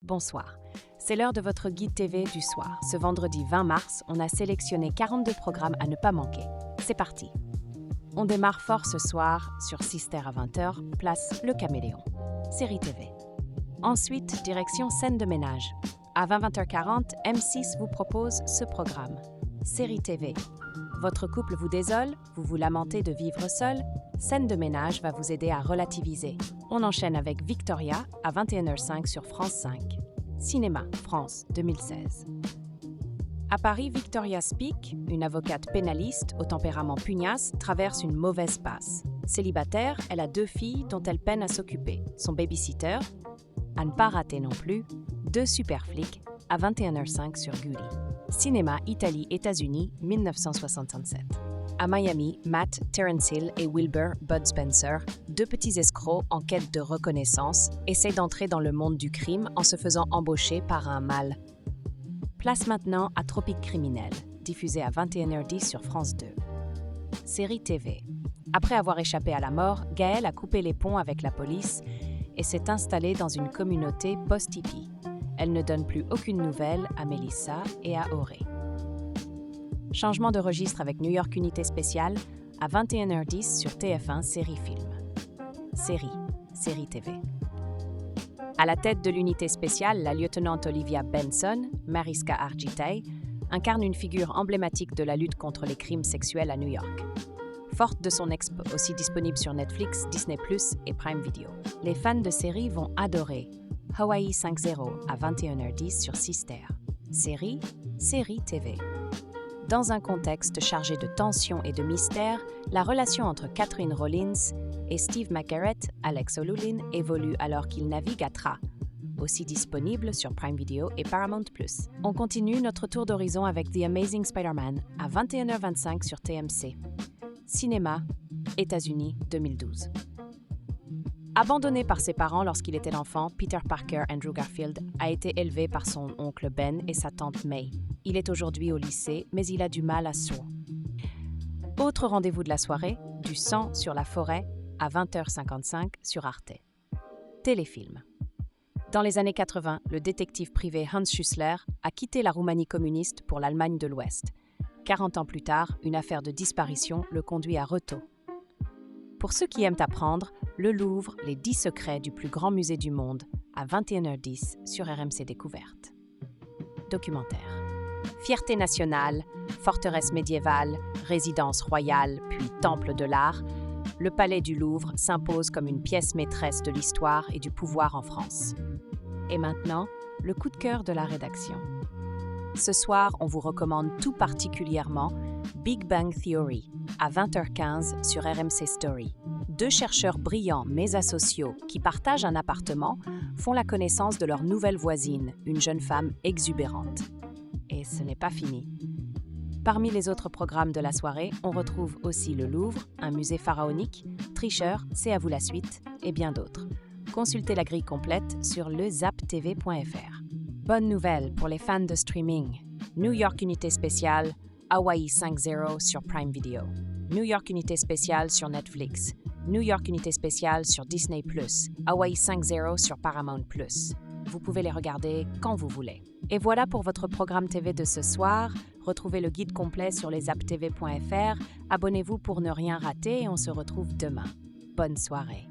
Bonsoir. C'est l'heure de votre guide TV du soir. Ce vendredi 20 mars, on a sélectionné 42 programmes à ne pas manquer. C'est parti. On démarre fort ce soir sur Sister à 20h, place Le Caméléon. Série TV. Ensuite, direction scène de ménage. À 20h40, M6 vous propose ce programme. Série TV. Votre couple vous désole, vous vous lamentez de vivre seul, scène de ménage va vous aider à relativiser. On enchaîne avec Victoria à 21h05 sur France 5. Cinéma, France, 2016. À Paris, Victoria Speak, une avocate pénaliste au tempérament pugnace, traverse une mauvaise passe. Célibataire, elle a 2 filles dont elle peine à s'occuper. Son babysitter, à ne pas rater non plus, 2 super flics à 21h05 sur Gulli. Cinéma, Italie, États-Unis, 1967. À Miami, Matt, Terence Hill et Wilbur Bud Spencer, 2 petits escrocs en quête de reconnaissance, essaient d'entrer dans le monde du crime en se faisant embaucher par un mâle. Place maintenant à Tropique criminel, diffusé à 21h10 sur France 2. Série TV. Après avoir échappé à la mort, Gaëlle a coupé les ponts avec la police et s'est installée dans une communauté post-hippie. Elle ne donne plus aucune nouvelle à Mélissa et à Auré. Changement de registre avec New York Unité Spéciale à 21h10 sur TF1 Série Film. Série TV. À la tête de l'unité spéciale, la lieutenante Olivia Benson, Mariska Hargitay, incarne une figure emblématique de la lutte contre les crimes sexuels à New York. Forte de son expo, aussi disponible sur Netflix, Disney+, et Prime Video. Les fans de série vont adorer Hawaii 5-0 à 21h10 sur Sister. Série TV. Dans un contexte chargé de tension et de mystère, la relation entre Catherine Rollins et Steve McGarrett, Alex O'Loughlin, évolue alors qu'ils naviguent à Tra, aussi disponible sur Prime Video et Paramount+. On continue notre tour d'horizon avec The Amazing Spider-Man à 21h25 sur TMC. Cinéma, États-Unis, 2012. Abandonné par ses parents lorsqu'il était enfant, Peter Parker Andrew Garfield a été élevé par son oncle Ben et sa tante May. Il est aujourd'hui au lycée, mais il a du mal à sourd. Autre rendez-vous de la soirée, du sang sur la forêt à 20h55 sur Arte. Téléfilm. Dans les années 80, le détective privé Hans Schussler a quitté la Roumanie communiste pour l'Allemagne de l'Ouest. 40 ans plus tard, une affaire de disparition le conduit à Retaux. Pour ceux qui aiment apprendre, le Louvre, les 10 secrets du plus grand musée du monde, à 21h10 sur RMC Découverte. Documentaire. Fierté nationale, forteresse médiévale, résidence royale, puis temple de l'art, le palais du Louvre s'impose comme une pièce maîtresse de l'histoire et du pouvoir en France. Et maintenant, le coup de cœur de la rédaction. Ce soir, on vous recommande tout particulièrement Big Bang Theory, à 20h15 sur RMC Story. 2 chercheurs brillants mais asociaux qui partagent un appartement font la connaissance de leur nouvelle voisine, une jeune femme exubérante. Et ce n'est pas fini. Parmi les autres programmes de la soirée, on retrouve aussi le Louvre, un musée pharaonique, Tricheur, C'est à vous la suite, et bien d'autres. Consultez la grille complète sur lezaptv.fr. Bonne nouvelle pour les fans de streaming. New York Unité Spéciale, Hawaii 5-0 sur Prime Video. New York Unité Spéciale sur Netflix. New York Unité Spéciale sur Disney+, Hawaii 5-0 sur Paramount+. Vous pouvez les regarder quand vous voulez. Et voilà pour votre programme TV de ce soir. Retrouvez le guide complet sur lezaptv.fr. Abonnez-vous pour ne rien rater et on se retrouve demain. Bonne soirée.